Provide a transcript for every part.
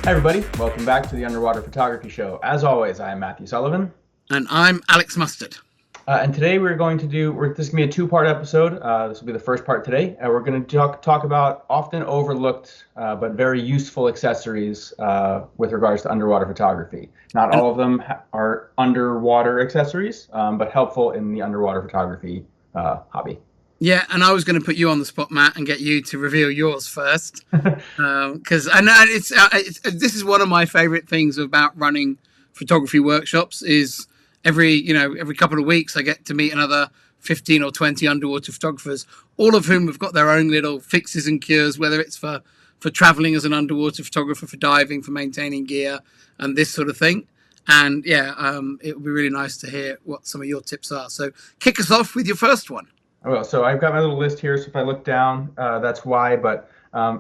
Hi, everybody. Welcome back to the Underwater Photography Show. As always, I am Matthew Sullivan. And I'm Alex Mustard. And today this is going to be a two-part episode. This will be the first part today. We're going to talk about often overlooked but very useful accessories with regards to underwater photography. Not And all of them are underwater accessories, but helpful in the underwater photography hobby. yeah, and I was going to put you on the spot, Matt, and get you to reveal yours first, because I know this is one of my favorite things about running photography workshops. Is every couple of weeks I get to meet another 15 or 20 underwater photographers, all of whom have got their own little fixes and cures, whether it's for traveling as an underwater photographer, for diving, for maintaining gear, and this sort of thing. And yeah, it would be really nice to hear what some of your tips are. So kick us off with your first one. Well, so I've got my little list here. So if I look down, that's why. But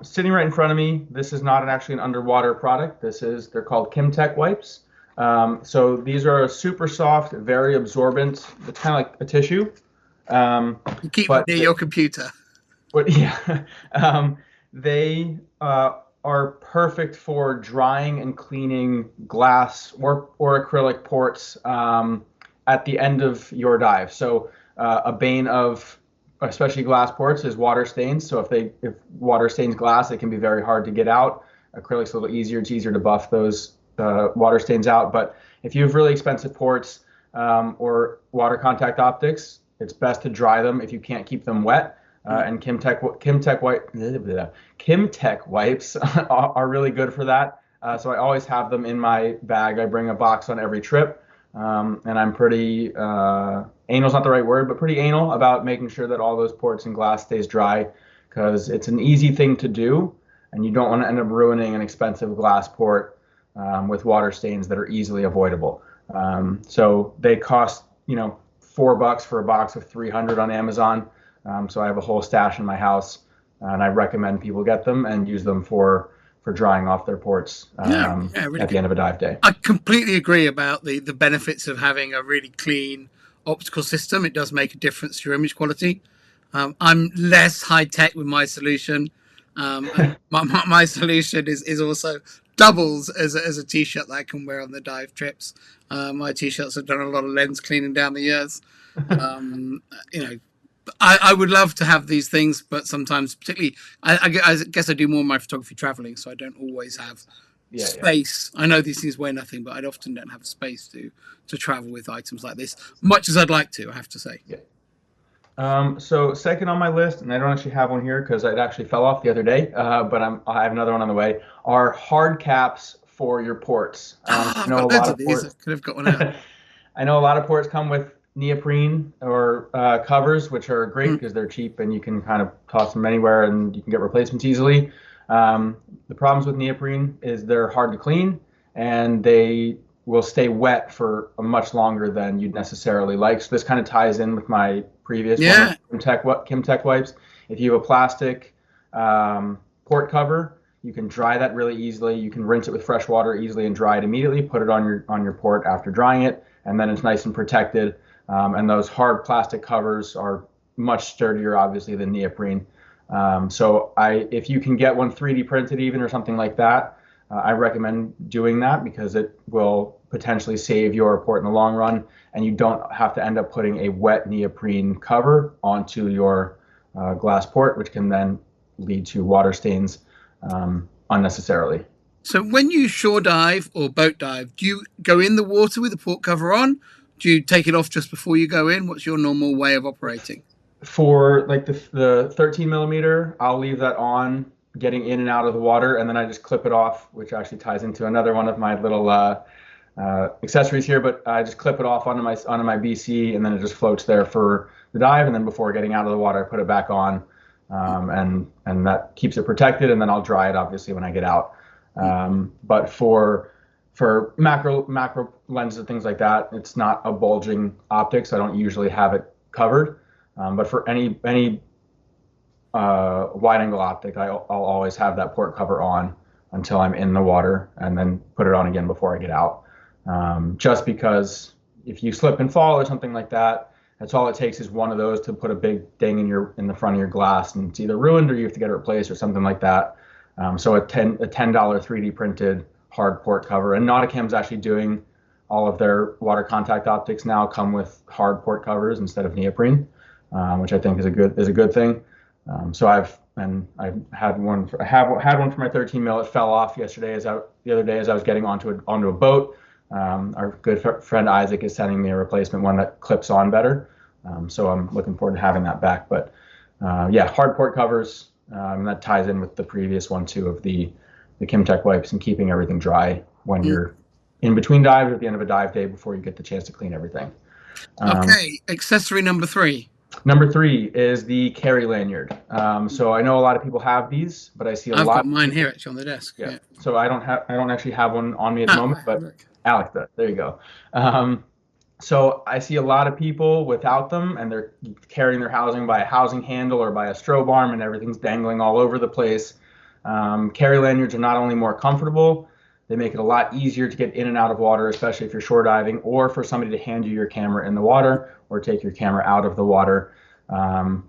sitting right in front of me, this is not actually an underwater product. They're called Kimtech wipes. So these are super soft, very absorbent. It's kind of like a tissue. You keep them But near your computer. yeah, they are perfect for drying and cleaning glass or acrylic ports at the end of your dive. So a bane of especially glass ports is water stains. So if water stains glass, it can be very hard to get out. Acrylic's a little easier. It's easier to buff those water stains out. But if you have really expensive ports or water contact optics, it's best to dry them if you can't keep them wet. And Kimtech wipes are really good for that. So I always have them in my bag. I bring a box on every trip. And I'm pretty anal's not the right word, but pretty anal about making sure that all those ports and glass stays dry, because it's an easy thing to do, and you don't want to end up ruining an expensive glass port with water stains that are easily avoidable. So they cost $4 for a box of 300 on Amazon. So I have a whole stash in my house, and I recommend people get them and use them for drying off their ports Really at the good. end of a dive day. I completely agree about the benefits of having a really clean optical system. It does make a difference to your image quality. I'm less high tech with my solution. And my solution is also doubles as a t-shirt that I can wear on the dive trips. My t-shirts have done a lot of lens cleaning down the years. Um, you know, I would love to have these things, but sometimes, particularly, I guess I do more of my photography traveling, so I don't always have Yeah. space. I know these things weigh nothing, but I often don't have space to travel with items like this, much as I'd like to. I have to say. Yeah. So second on my list, and I don't actually have one here because it actually fell off the other day, but I have another one on the way, are hard caps for your ports. I I've know a got loads lot of of these. I ports. could have got one out. I know a lot of ports come with neoprene or covers, which are great Mm. because they're cheap and you can kind of toss them anywhere and you can get replacements easily. The problems with neoprene is they're hard to clean and they will stay wet for much longer than you'd necessarily like. So this kind of ties in with my previous one of Yeah, Kimtech wipes. If you have a plastic port cover, you can dry that really easily. You can rinse it with fresh water easily and dry it immediately. Put it on your port after drying it, and then it's nice and protected. And those hard plastic covers are much sturdier, obviously, than neoprene. If you can get one 3D printed even or something like that, I recommend doing that because it will potentially save your port in the long run, and you don't have to end up putting a wet neoprene cover onto your glass port, which can then lead to water stains unnecessarily. so when you shore dive or boat dive, do you go in the water with the port cover on? Do you take it off just before you go in? What's your normal way of operating? For like the 13 millimeter, I'll leave that on getting in and out of the water, and then I just clip it off, which actually ties into another one of my little accessories here. But I just clip it off onto my BC, and then it just floats there for the dive. And then before getting out of the water, I put it back on, and that keeps it protected. And then I'll dry it obviously when I get out. But for macro lenses and things like that, it's not a bulging optic, so I don't usually have it covered. But for any wide angle optic, I'll always have that port cover on until I'm in the water, and then put it on again before I get out. Just because if you slip and fall or something like that, that's all it takes is one of those to put a big ding in the front of your glass, and it's either ruined or you have to get it replaced or something like that. So a $10 3D printed hard port cover. And Nauticam's actually doing all of their water contact optics now come with hard port covers instead of neoprene, which I think is a good thing. So I've had one for my 13 mil. It fell off the other day as I was getting onto a boat. Our good friend Isaac is sending me a replacement one that clips on better. So I'm looking forward to having that back. But yeah, hard port covers, and that ties in with the previous one too of the Kimtech wipes and keeping everything dry when you're in between dives or at the end of a dive day before you get the chance to clean everything. Okay, accessory number 3. Number 3 is the carry lanyard. So I know a lot of people have these, but I see I've got mine here actually on the desk. Yeah. So I don't actually have one on me at the moment, but Alex does. There you go. So I see a lot of people without them, and they're carrying their housing by a housing handle or by a strobe arm, and everything's dangling all over the place. Carry lanyards are not only more comfortable, they make it a lot easier to get in and out of water, especially if you're shore diving, or for somebody to hand you your camera in the water or take your camera out of the water.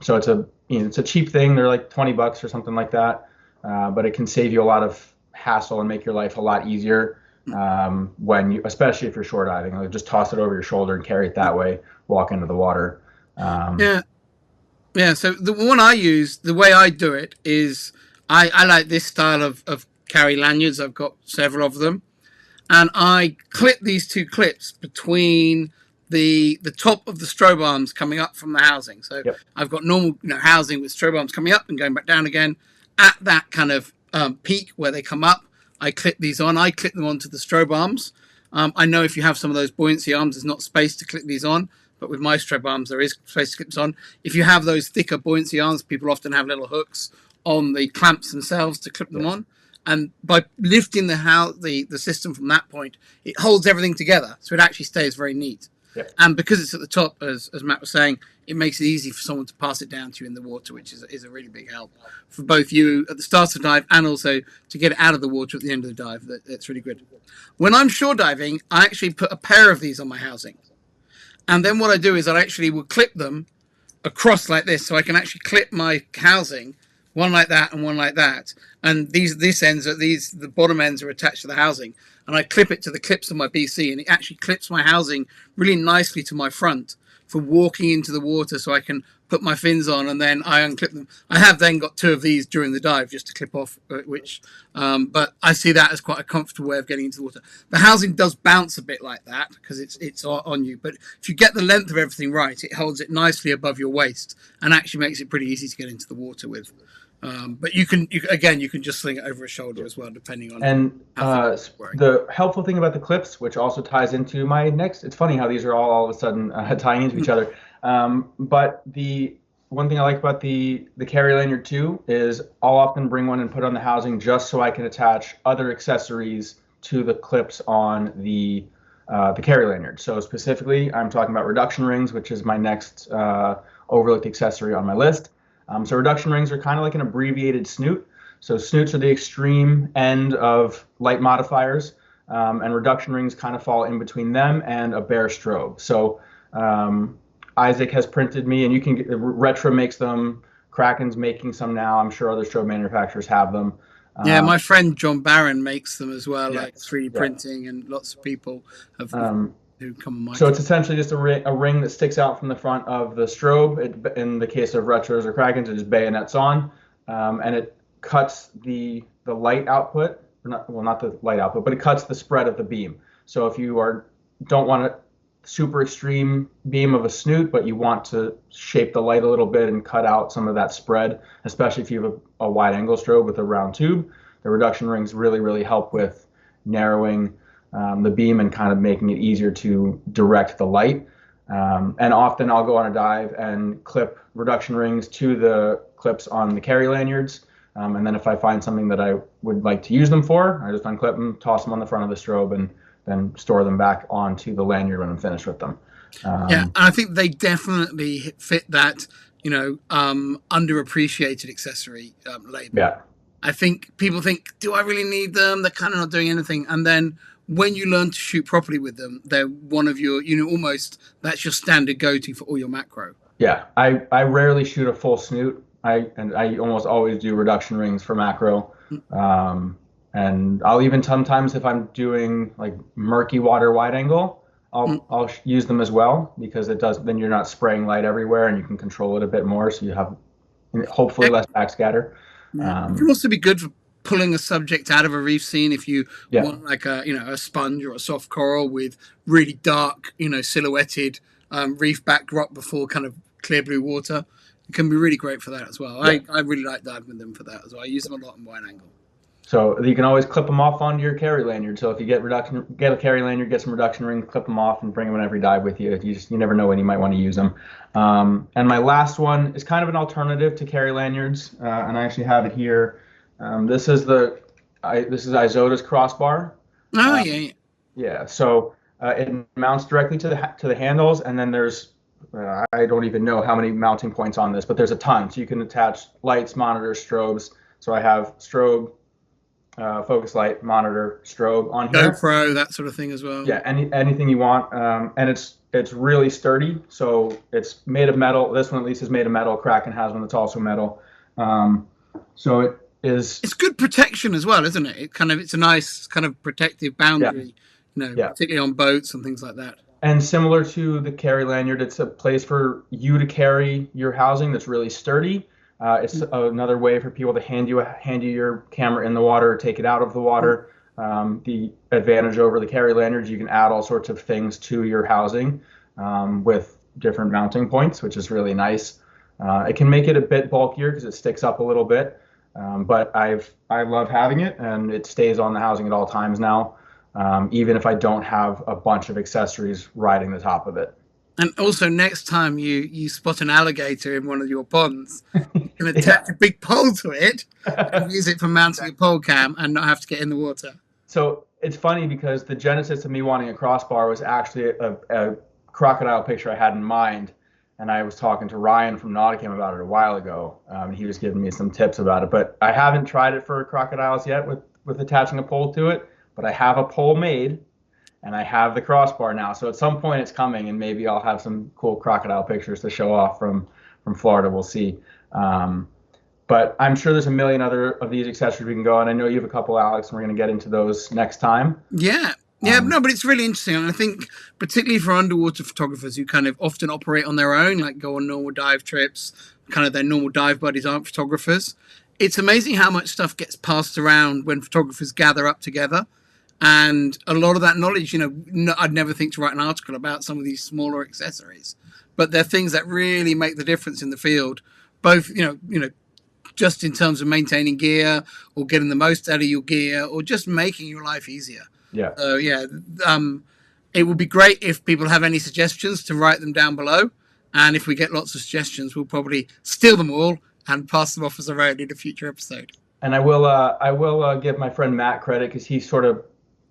So it's a cheap thing. They're like $20 or something like that, but it can save you a lot of hassle and make your life a lot easier especially if you're shore diving. Like just toss it over your shoulder and carry it that way. Walk into the water. Yeah. So the one I use, the way I do it is I like this style of carry lanyards. I've got several of them, and I clip these 2 clips between the top of the strobe arms coming up from the housing. So I've got normal housing with strobe arms coming up and going back down again. At that kind of peak where they come up, I clip these on. I clip them onto the strobe arms. I know if you have some of those buoyancy arms, there's not space to clip these on, but with my strobe arms, there is space to clip them on. If you have those thicker buoyancy arms, people often have little hooks on the clamps themselves to clip them on. And by lifting the system from that point, it holds everything together, so it actually stays very neat. And because it's at the top, as Matt was saying, it makes it easy for someone to pass it down to you in the water, which is a really big help for both you at the start of the dive and also to get it out of the water at the end of the dive. That's really good. When I'm shore diving, I actually put a pair of these on my housing. And then what I do is I actually will clip them across like this, so I can actually clip my housing, one like that and one like that. And the bottom ends are attached to the housing. And I clip it to the clips of my BC, and it actually clips my housing really nicely to my front for walking into the water, so I can put my fins on and then I unclip them. I have then got 2 of these during the dive just to clip off, but I see that as quite a comfortable way of getting into the water. The housing does bounce a bit like that because it's on you, but if you get the length of everything right, it holds it nicely above your waist and actually makes it pretty easy to get into the water with. But you can just sling it over a shoulder as well, depending on. And the helpful thing about the clips, which also ties into my next, it's funny how these are all of a sudden tying into each other. But the one thing I like about the carry lanyard too is I'll often bring one and put on the housing just so I can attach other accessories to the clips on the carry lanyard. So specifically, I'm talking about reduction rings, which is my next overlooked accessory on my list. So reduction rings are kind of like an abbreviated snoot. So snoots are the extreme end of light modifiers, and reduction rings kind of fall in between them and a bare strobe. So Isaac has printed me, and you can get, Retro makes them, Kraken's making some now. I'm sure other strobe manufacturers have them. Yeah, my friend John Barron makes them as well, like 3D printing, and lots of people have who come on my So it's essentially just a ring that sticks out from the front of the strobe. In the case of Retros or Krakens, it just bayonets on, and it cuts the light output, not the light output, but it cuts the spread of the beam. So if you don't want a super extreme beam of a snoot, but you want to shape the light a little bit and cut out some of that spread, especially if you have a wide angle strobe with a round tube, the reduction rings really, really help with narrowing the beam and kind of making it easier to direct the light. And often I'll go on a dive and clip reduction rings to the clips on the carry lanyards. And then if I find something that I would like to use them for, I just unclip them, toss them on the front of the strobe, and then store them back onto the lanyard when I'm finished with them. Yeah, and I think they definitely fit that, underappreciated accessory label. Yeah. I think people think, do I really need them? They're kind of not doing anything. And then when you learn to shoot properly with them, they're one of your, almost that's your standard go-to for all your macro. Yeah, I rarely shoot a full snoot. I almost always do reduction rings for macro. And I'll even sometimes, if I'm doing like murky water wide angle, Mm. I'll use them as well, because it does, then you're not spraying light everywhere and you can control it a bit more, so you have hopefully less backscatter. Yeah. It can Um, also be good for pulling a subject out of a reef scene if you yeah, want like a a sponge or a soft coral with really dark silhouetted reef backdrop before kind of clear blue water. It can be really great for that as well. yeah. I really like diving with them for that as well. I use them a lot in wide angle. So you can always clip them off onto your carry lanyard. So if you get a carry lanyard, get some reduction rings, clip them off, and bring them in every dive with you. You never know when you might want to use them. And my last one is kind of an alternative to carry lanyards, and I actually have it here. This is Isota's crossbar. Oh Uh, yeah, yeah. yeah, so it mounts directly to the handles, and then there's I don't even know how many mounting points on this, but there's a ton. So you can attach lights, monitors, strobes. So I have strobe, focus light, monitor, strobe on here. GoPro, that sort of thing as well. Yeah, anything you want, and it's really sturdy. So it's made of metal. This one at least is made of metal. Kraken has one that's also metal. Um, so it is. It's good protection as well, isn't it? It's a nice kind of protective Yeah, boundary, yeah. particularly on boats and things like that. And similar to the carry lanyard, it's a place for you to carry your housing that's really sturdy. It's another way for people to hand you your camera in the water, or take it out of the water. The advantage over the carry lanyards, you can add all sorts of things to your housing, with different mounting points, which is really nice. It can make it a bit bulkier because it sticks up a little bit, but I love having it, and it stays on the housing at all times now, even if I don't have a bunch of accessories riding the top of it. And also, next time you spot an alligator in one of your ponds, you can Yeah. attach a big pole to it and use it for mounting a pole cam and not have to get in the water. So it's funny because the genesis of me wanting a crossbar was actually a crocodile picture I had in mind. And I was talking to Ryan from Nauticam about it a while ago. And he was giving me some tips about it. But I haven't tried it for crocodiles yet with attaching a pole to it. But I have a pole made, and I have the crossbar now. So at some point it's coming, and maybe I'll have some cool crocodile pictures to show off from Florida. We'll see. Um, but I'm sure there's a million other of these accessories we can go on. I know you have a couple, Alex, and we're going to get into those next time. Yeah. Yeah, Um, no, but it's really interesting. And I think, particularly for underwater photographers who kind of often operate on their own, like go on normal dive trips, kind of their normal dive buddies aren't photographers, it's amazing how much stuff gets passed around when photographers gather up together. And a lot of that knowledge, I'd never think to write an article about some of these smaller accessories, but they're things that really make the difference in the field, both, just in terms of maintaining gear or getting the most out of your gear or just making your life easier. yeah. So yeah, it would be great if people have any suggestions to write them down below. And if we get lots of suggestions, we'll probably steal them all and pass them off as a own in a future episode. And I will give my friend Matt credit, because he sort of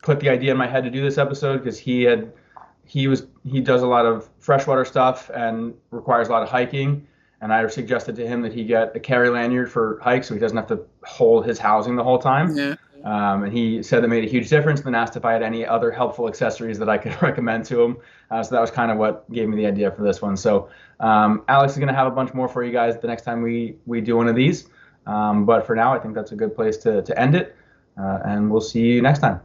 put the idea in my head to do this episode, because he does a lot of freshwater stuff and requires a lot of hiking. And I suggested to him that he get a carry lanyard for hikes, so he doesn't have to hold his housing the whole time. Yeah. And he said that made a huge difference, and then asked if I had any other helpful accessories that I could recommend to him. So that was kind of what gave me the idea for this one. So Alex is going to have a bunch more for you guys the next time we do one of these. But for now, I think that's a good place to end it. And we'll see you next time.